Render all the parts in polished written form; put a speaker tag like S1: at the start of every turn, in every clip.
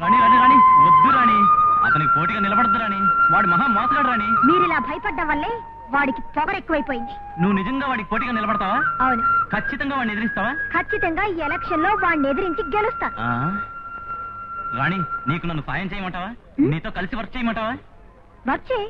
S1: రాణి రాణి రాణి వద్దు రాణి, అతనికి పోటీగా నిలబడద్దు రాణి, వాడి మహా మోసగాడు రాణి.
S2: మీరిలా భయపడ్డం వల్లే వాడికి పొగరెక్కువైపోయింది.
S1: నువ్వు నిజంగా వాడికి పోటీగా నిలబడతావా?
S2: అవును,
S1: ఖచ్చితంగా వాడిని ఎదిరిస్తావా?
S2: ఖచ్చితంగా ఈ ఎలక్షన్ లో వాడిని ఎదిరించి గెలుస్తాను.
S1: రాణి, నీకు నన్ను సాయం చేయమంటావా? నీతో కలిసి వర్క్ చేయమంటావా?
S2: వచ్చే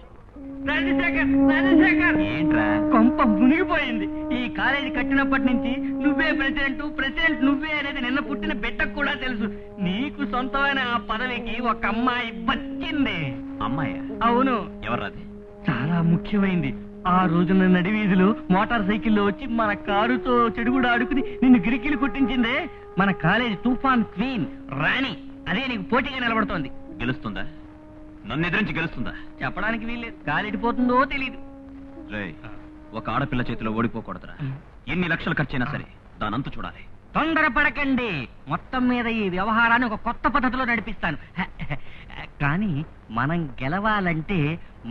S1: ఏంట్రా
S3: కొంప మునిగిపోయింది. ఈ కాలేజీ కట్టినప్పటి నుంచి నువ్వే ప్రెసిడెంట్ నువ్వే అనేది నిన్న పుట్టిన బిడ్డకు కూడా తెలుసు. నీకు సొంతమైన ఆ పదవికి ఒక అమ్మాయి బతికింది.
S1: అమ్మాయి?
S3: అవును.
S1: ఎవరది?
S3: చాలా ముఖ్యమైంది. ఆ రోజున నడివీధిలో మోటార్ సైకిల్లో వచ్చి మన కారుతో చెడుగుడు ఆడుకుని నిన్ను గిరికిలు కొట్టించిందే మన కాలేజీ తుఫాన్ క్వీన్ రాణి. అదే నీకు పోటీగా నిలబడుతోంది.
S1: గెలుస్తుందా? నన్ను ఎదిరించి గెలుస్తుందా?
S3: చెప్పడానికి వీల్లేదు, గాలిడిపోతుందో తెలీదు.
S1: ఒక ఆడపిల్ల చేతిలో ఓడిపోకూడదురా. ఎన్ని లక్షలు ఖర్చైనా సరే దానంతు చూడాలి.
S3: తొందరపడకండి. మొత్తం మీద ఈ వ్యవహారాన్ని ఒక కొత్త పద్ధతిలో నడిపిస్తాను. కానీ మనం గెలవాలంటే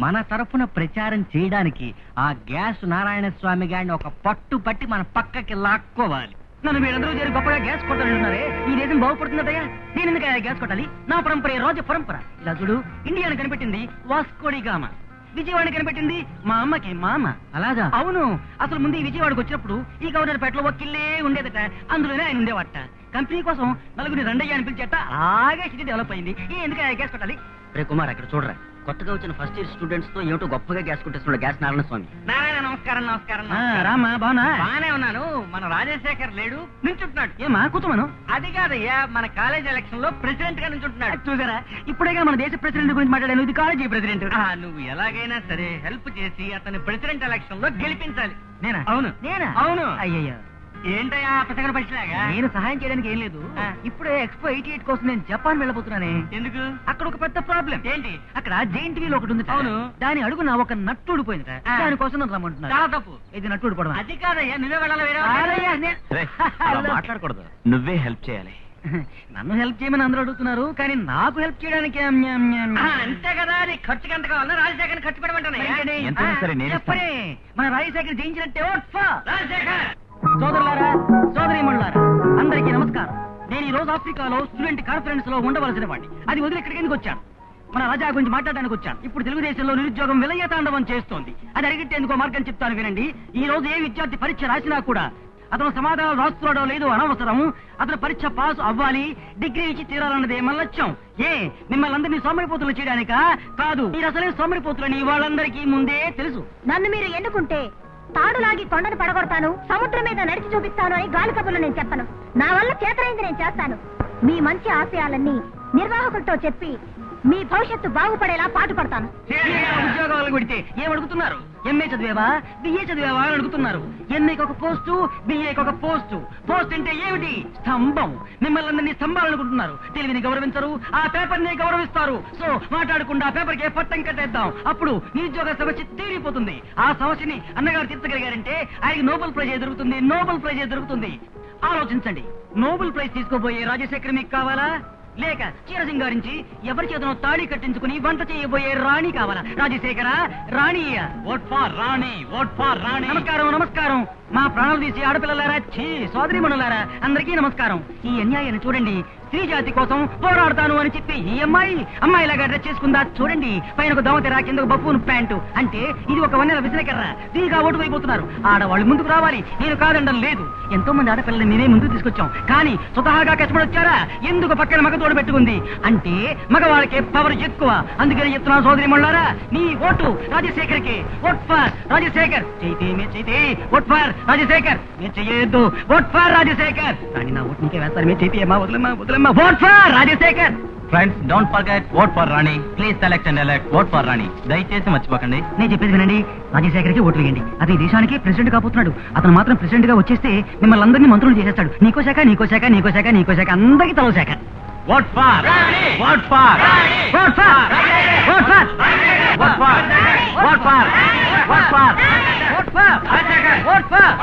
S3: మన తరఫున ప్రచారం చేయడానికి ఆ గ్యాస్ నారాయణ స్వామి గారిని ఒక పట్టు పట్టి మన పక్కకి లాక్కోవాలి. నన్ను మీరందరూ చేరి గొప్పగా గ్యాస్ కొట్టాలంటున్నారే, ఈ దేశం బాగుపడుతుందటయ్యా. నేను ఎందుకు గ్యాస్ కొట్టాలి? నా పరంపర రోజు పరంపర. ఇలా చూడు, ఇండియాను కనిపెట్టింది వాస్కోడి గామా, విజయవాడని కనిపెట్టింది మా అమ్మకి మామ. అలాగా? అవును. అసలు ముందు ఈ విజయవాడకు వచ్చినప్పుడు ఈ గవర్నర్పేటలో ఒక కిల్లే ఉండేదట, అందులోనే ఆయన ఉండేవాట. కంపెనీ కోసం నలుగురిని రెండయ్య అని పిలిచేట. అలాగే సిటీ డెవలప్ అయింది. ఎందుకు గ్యాస్ కొట్టాలి? రే కుమార్, అక్కడ చూడరా, కొత్తగా వచ్చిన ఫస్ట్ ఇయర్ స్టూడెంట్స్ తో ఏమిటో గొప్పగా గ్యాస్ కొట్టేస్తున్నాడు గ్యాస్ నారాయణ స్వామి. నారాయణ నమస్కారం. నమస్కారం. రామా, బాగున్నా? బానే ఉన్నాను. మన రాజశేఖర్ లేడు, నించుంటున్నాడు. ఏమా కూతుమను? అది కాదయ్యా, మన కాలేజ్ ఎలక్షన్ లో ప్రెసిడెంట్ గా నించుంటున్నాడు. చూసారా, ఇప్పుడేగా మన దేశ ప్రెసిడెంట్ గురించి మాట్లాడాను. ఇది కాలేజీ ప్రెసిడెంట్. నువ్వు ఎలాగైనా సరే హెల్ప్ చేసి అతని ప్రెసిడెంట్ ఎలక్షన్ లో గెలిపించాలి. నేనా? అవును. నేనా? అవును. అయ్యయ్యా, ఏంటయ్యా పచ్చగడ పచ్చిలాగా? నేను సహాయం చేయడానికి ఏం లేదు. ఇప్పుడే ఎక్స్పో 88 కోసం నేను జపాన్ వెళ్ళబోతున్నానే. ఎందుకు? అక్కడ ఒక పెద్ద ప్రాబ్లం. ఏంటి? అక్కడ జైంట్ వీల్ ఒకటి ఉంది. అవును. దాని అడుగున ఒక నట్టు ఊడిపోయింది. దానికోసం నన్ను రమ్మంటున్నారు. చాలా తప్పు. ఇది నట్టు ఊడిపోవడం. అది కాదయ్యా, నువ్వే వెళ్ళాలి.
S1: మాట్లాడకూడదు, నువ్వే హెల్ప్ చేయాలి.
S3: నన్ను హెల్ప్ చేయమని అందరూ అడుగుతున్నారు, కానీ నాకు హెల్ప్ చేయడానికి అంతే కదా. నీ ఖర్చుకి ఎంత కావాలో రాజశేఖర్ ఖర్చు పెట్టమంటాను. మన రాజశేఖర్ జయించినట్టే. సోదరులారా, సోదరీమణులారా, అందరికీ నమస్కారం. నేను ఈ రోజు ఆఫ్రికాలో స్టూడెంట్ కాన్ఫరెన్స్ లో ఉండవలసిన వాడిని. అది వదిలి ఇక్కడికి ఎందుకు వచ్చాను? మన రాజా గురించి మాట్లాడడానికి వచ్చాను. ఇప్పుడు తెలుగుదేశంలో నిరుద్యోగం విలయతాండవం చేస్తోంది. అది అడిగిట్టేందుకో మార్గం చెప్తాను వినండి. ఈ రోజు ఏ విద్యార్థి పరీక్ష రాసినా కూడా అతను సమాధానం రాస్తున్నాడో లేదో అనవసరం. అతను పరీక్ష పాస్ అవ్వాలి, డిగ్రీ ఇచ్చి తీరాలన్నదే మన లక్ష్యం. మిమ్మల్ని అందరినీ సోమరిపోతులు చేయడానికా? కాదు, మీరు అసలే సోమరిపోతులని వాళ్ళందరికీ ముందే తెలుసు.
S2: నన్ను మీరు ఎన్నుకుంటే తాడులాగి కొండను పడగొడతాను, సముద్రం మీద నడిచి చూపిస్తాను అని గాలి కబుర్లు నేను చెప్పను. నా వల్ల చేతనైంది నేను చేస్తాను. మీ మంచి ఆశయాలన్నీ నిర్వాహకులతో చెప్పి మీ భవిష్యత్తు బాగుపడేలా పాటుపడతాను.
S3: ఉద్యోగాలు కొడితే ఏమడుగుతున్నారు? ఎంఏ చదివేవా, బిఏ చదివేవా అని అడుగుతున్నారు. ఎంఏకి ఒక పోస్టు, బిఏకి ఒక పోస్టు. పోస్ట్ అంటే ఏమిటి? స్తంభం. మిమ్మల్ని అందరినీ స్తంభాలనుకుంటున్నారు. తెలివిని గౌరవించరు, ఆ పేపర్ ని గౌరవిస్తారు. సో మాట్లాడకుండా ఆ పేపర్ కి పట్టం కట్టేద్దాం. అప్పుడు నిరుద్యోగ సమస్య తీరిపోతుంది. ఆ సమస్యని అన్నగారు తీర్చగలిగారంటే ఆయనకి నోబెల్ ప్రైజ్ దొరుకుతుంది. నోబెల్ ప్రైజ్ దొరుకుతుంది. ఆలోచించండి. నోబెల్ ప్రైజ్ తీసుకోబోయే రాజశేఖర్ మీకు కావాలా, లేక చీర సింగారించి ఎవరి చేతనో తాళి కట్టించుకుని వంట చేయబోయే రాణి కావాలా? Rajashekara, Rani. Vote for Rani, vote for Rani. నమస్కారం, నమస్కారం. మా ప్రాణాలు తీసి ఆడపిల్లలారా, సోదరీమణులారా, అందరికీ నమస్కారం. ఈ అన్యాయాన్ని చూడండి. స్త్రీ జాతి కోసం పోరాడతాను అని చెప్పి ఈ అమ్మాయిలాగా డ్రెస్ చేసుకుందా చూడండి. పైన ఒక దోమతెర, కింద బఫూన్ ప్యాంటు. అంటే ఇది ఒక వన్నెల విసినకర్ర. దీనిగా ఓటు వైపోతున్నారు. ఆడవాళ్ళు ముందుకు రావాలి, నేను కాదండం లేదు. ఎంతో మంది ఆడపిల్లల్ని నేనే ముందుకు తీసుకొచ్చాం, కానీ స్వతహాగా కష్టపడి వచ్చారా? ఎందుకు పక్కన మగతోడు పెట్టుకుంది అంటే మగవాళ్ళకే పవర్ ఎక్కువ. అందుకని చెప్తున్నాను సోదరీమణులారా, నీ ఓటు రాజశేఖర్ కి. Vote for Rajashekar. చైతే ఓట్ ఫర్ రాజశేఖర్. మీరు చెయ్యొద్దు. Vote for Rajashekar. కానీ నా ఓటు నీకే వేస్తారు. మీరు చేతి అమ్మా, వదిలేమ్మా. Vote for Rajashekar.
S1: Friends, don't forget vote for Rani. Please select and elect vote for Rani. దయచేసి మర్చిపోకండి.
S3: నేను చెప్పేది వినండి. రాజశేఖర్కి ఓటు వేయండి. అది దేశానికి ప్రెసిడెంట్ కాబోతున్నాడు. అతను మాత్రం ప్రెసిడెంట్ గా వచ్చేస్తే మిమ్మల్ని అందరినీ మంత్రులు చేసేస్తాడు. నీకో శాఖ, నీకో శాఖ, నీకో శాఖ, నీకో శాఖ, అందరికీ తలో శాఖ.
S1: Vote for vote for
S3: vote for vote for
S1: vote for vote for vote for
S3: vote for vote for.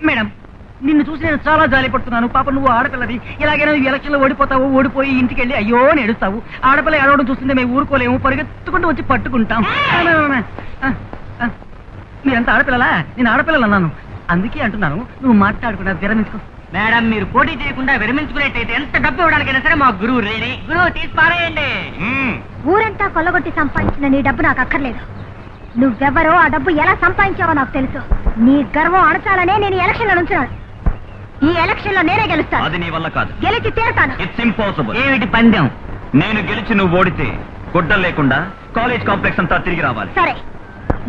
S3: Madam, నిన్ను చూసి నేను చాలా జాలి పడుతున్నాను. పాప, నువ్వు ఆడపిల్లది. ఇలాగైనా ఈ ఎలక్షన్ లో ఓడిపోతావు. ఓడిపోయి ఇంటికి వెళ్ళి అయ్యో అని ఏడుస్తావు. ఆడపిల్ల ఏడవడం చూస్తుంటే మేము ఊరుకోలేము, పరిగెత్తుకుంటూ వచ్చి పట్టుకుంటాం. మీరంతా ఆడపిల్లలా? నేను ఆడపిల్లలు అన్నాను, అందుకే అంటున్నాను. నువ్వు మాట్లాడుకున్నా విరమించుకో. మేడం మీరు పోటీ చేయకుండా విరమించుకునేట్టయితే ఎంత డబ్బు ఇవ్వడానికైనా సరే మా గురువు రెడీ. గురువు తీసి పారేయండి.
S2: ఊరంతా కొల్లగొట్టి సంపాదించిన నీ డబ్బు నాకు అక్కర్లేదు. నువ్వెవరో, ఆ డబ్బు ఎలా సంపాదించావో నాకు తెలుసు. నీ గర్వం అణచాలనే నేను ఎలక్షన్ లో నుంచున్నాను. ఈ ఎలక్షన్ లో నేనే గెలుస్తాను.
S1: అది నీ వల్ల కాదు.
S2: గెలిచి తీరుతాను.
S1: It's impossible.
S3: ఏమిటి పందెం?
S1: నేను గెలిచి నువ్వు ఓడితే గుడ్డలు లేకుండా కాలేజ్ కాంప్లెక్స్ అంతా తిరిగి రావాలి.
S2: సరే,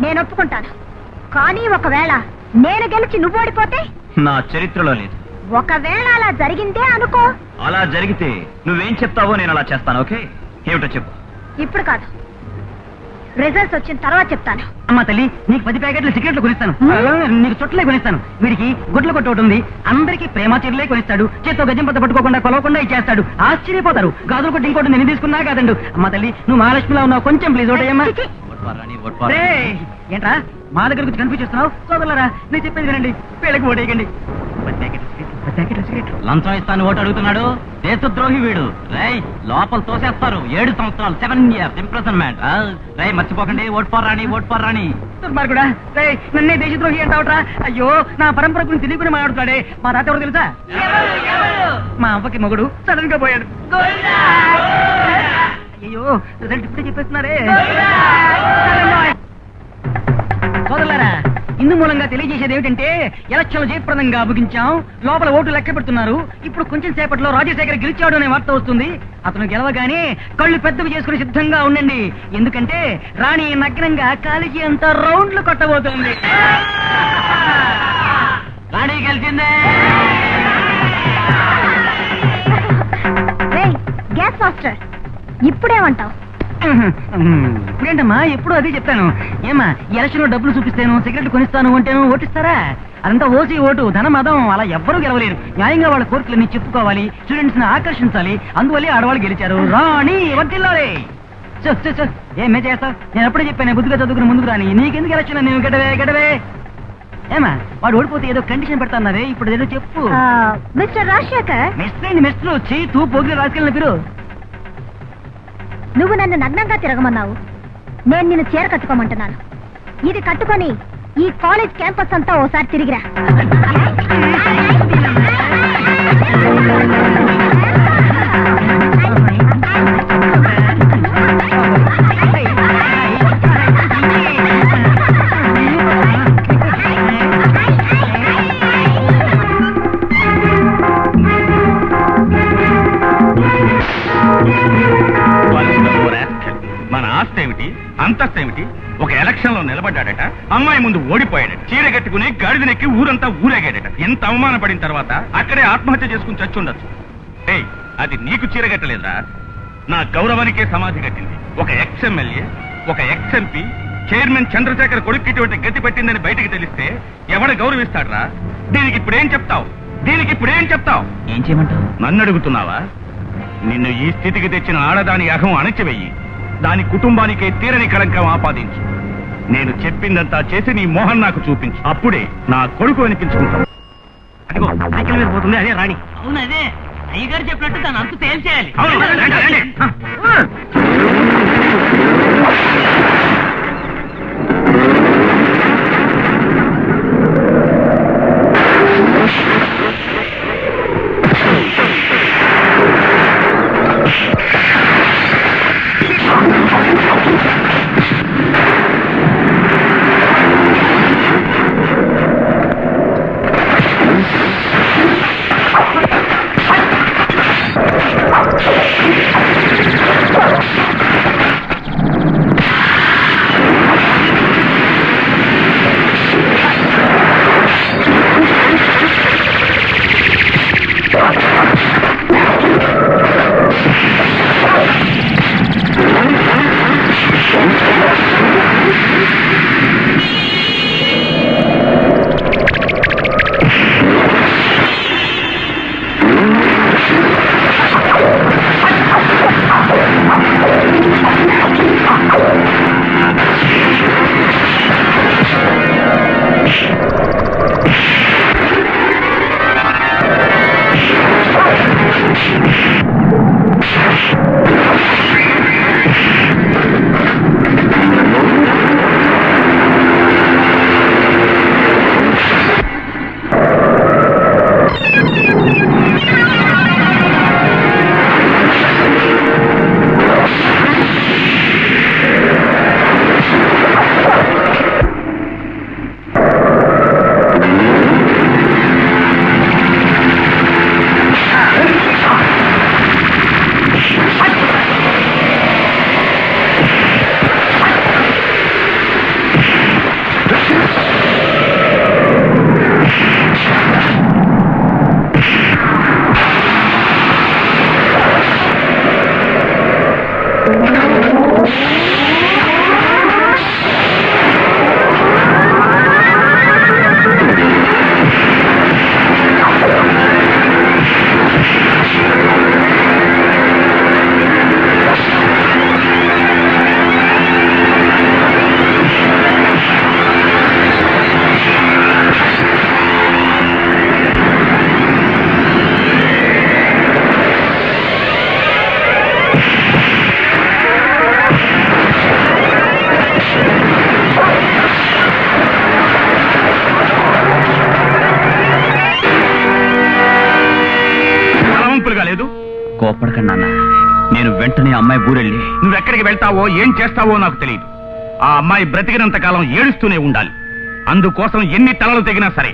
S2: నేను ఒప్పుకుంటాను. కానీ ఒకవేళ నేను గెలిచి నువ్వు ఓడిపోతే?
S1: నా చరిత్రలో లేదు.
S2: ఒకవేళ అలా జరిగిందే అనుకో.
S1: అలా జరిగితే నువ్వేం చెప్తావో నేను అలా చేస్తాను. ఓకే, ఏమిటో చెప్పు.
S2: ఇప్పుడు కాదు, రిజల్ట్స్ వచ్చిన తర్వాత చెప్తాను.
S3: అమ్మా తల్లి, నీకు 10 ప్యాకెట్లు సిగరెట్లు కొనిస్తాను. నీకు చుట్టలే కొనిస్తాను. వీడికి గుడ్ల కొట్టు ఒకటి ఉంది. అందరికీ ప్రేమ చీరలే కొనిస్తాడు. చేత్తో గజం పత్త పట్టుకోకుండా కొలవకుండా ఇచ్చేస్తాడు. ఆశ్చర్యపోతారు. గాజులు కొట్టి ఇంకోటి నేను తీసుకున్నా కాదండు. అమ్మా తల్లి, నువ్వు మహాలక్ష్మిలా ఉన్నావు. కొంచెం ప్లీజ్ ఓటేయమ్మా. ఏంట్రా మా దగ్గర గురించి కన్ఫ్యూజ్ చేస్తున్నావు? సోదరులారా, నేను చెప్పేది వినండి. వీళ్ళకి ఓటేయకండి. 10 ప్యాకెట్లు సిగరెట్లు. లంచం ఇస్తాను ఓటు అడుగుతున్నాడు. దేశద్రోహి వీడు. రై లోపల తోసేస్తారు. 7 సంవత్సరాలు 7 years ఇంప్రెసన్మెంట్. రై మర్చిపోకండి, ఓట్ ఫర్ రాణి. దుర్మార్గుడా, రై నన్నే దేశద్రోహి అంటావుట్రా. అయ్యో, నా పరంపర గురించి తెలియకుని మాట్లాడుతున్నాడే. మా తాత ఎవరు తెలుసా? మా అవ్వకి మొగుడు సడన్ గా పోయాడు. అయ్యో, రిజల్ట్ ఇప్పుడే చెప్పేస్తున్నారే. సోదరులారా, ఇందు మూలంగా తెలియజేసేది ఏమిటంటే ఎలక్షన్లు జయప్రదంగా ముగించాం. లోపల ఓటు లెక్క పెడుతున్నారు. ఇప్పుడు కొంచెం సేపట్లో రాజశేఖర్ గెలిచాడు అనే వార్త వస్తుంది. అతను గెలవగానే కళ్ళు పెద్దవి చేసుకుని సిద్ధంగా ఉండండి. ఎందుకంటే రాణి నగ్నంగా కాలికి అంత రౌండ్లు కొట్టబోతోంది. రాణి గెలిచిందే.
S2: Gas master, ఇప్పుడేమంటావు?
S3: ఇప్పుడేంటమ్మా, ఎప్పుడు అదే చెప్తాను. ఏమా, ఎలక్షన్ లో డబ్బులు చూపిస్తాను, సిగరెట్ కొనిస్తాను అంటేను ఓటిస్తారా? అదంతా ఓసీ ఓటు, ధనమదం. అలా ఎవ్వరూ గెలవలేరు. న్యాయంగా వాళ్ళ కోరికలన్నీ చెప్పుకోవాలి, స్టూడెంట్స్ ని ఆకర్షించాలి. అందువల్లే ఆడవాళ్ళు గెలిచారు. రాణి వర్తిల్లాలి. ఏమే చేస్తావు? నేను అప్పుడే చెప్పాను, బుద్ధిగా చదువుకుని ముందుకు రాని. నీకెందుకు ఎలక్షన్? నేను గెడవే. ఏమా, వాడు ఓడిపోతే ఏదో కండిషన్ పెడతాన్నారే, ఇప్పుడు ఏదో చెప్పు.
S2: మిస్టర్ రాజశేఖర్,
S3: మిస్టర్ వచ్చి తూ పోగిన రాజకీయాల పేరు.
S2: నువ్వు నన్ను నగ్నంగా తిరగమన్నావు. నేను నిన్ను చీర కట్టుకోమంటున్నాను. ఇది కట్టుకొని ఈ కాలేజ్ క్యాంపస్ అంతా ఓసారి తిరిగిరా.
S4: మన ఆస్తి ఏమిటి, అంతస్తు ఏమిటి? ఒక ఎలక్షన్ లో నిలబడ్డాడట, అమ్మాయి ముందు ఓడిపోయాడట, చీర కట్టుకుని గాడిదనెక్కి ఊరంతా ఊరేగాడట. ఎంత అవమానపడిన తర్వాత అక్కడే ఆత్మహత్య చేసుకుని చచ్చుండొచ్చు. ఏయ్, అది నీకు చీర కట్టలేదురా, నా గౌరవానికే సమాధి కట్టింది. ఒక ఎక్స్ ఎమ్మెల్యే, ఒక ఎక్స్ ఎంపీ, చైర్మన్ చంద్రశేఖర్ కొడుకు ఇటువంటి గతి పట్టిందని బయటికి తెలిస్తే ఎవడ గౌరవిస్తాడ్రా? దీనికి ఇప్పుడేం చెప్తావు?
S1: ఏం చేయమంటావు?
S4: నన్ను అడుగుతున్నావా? నిన్ను ఈ స్థితికి తెచ్చిన ఆడదాని అహం అణచివెయ్యి. దాని కుటుంబానికే తీరని కళంకం ఆపాదించు. నేను చెప్పిందంతా చేసి నీ మోహన్ నాకు చూపించు. అప్పుడే నా కొడుకు అనిపించుకుంటాను.
S3: అదిగో సైకిల్ మీద పోతుంది, అదే రాణి. అవును, అదే అయ్యగారు చెప్పినట్టు దాని అంతు తేల్చేయాలి.
S4: లేదు.
S1: కోప్పడకండి నాన్న, నేను వెంటనే అమ్మాయి ఊరెళ్ళి.
S4: నువ్వెక్కడికి వెళ్తావో ఏం చేస్తావో నాకు తెలియదు. ఆ అమ్మాయి బ్రతికినంత కాలం ఏడుస్తూనే ఉండాలి. అందుకోసం ఎన్ని తలలు తెగినా సరే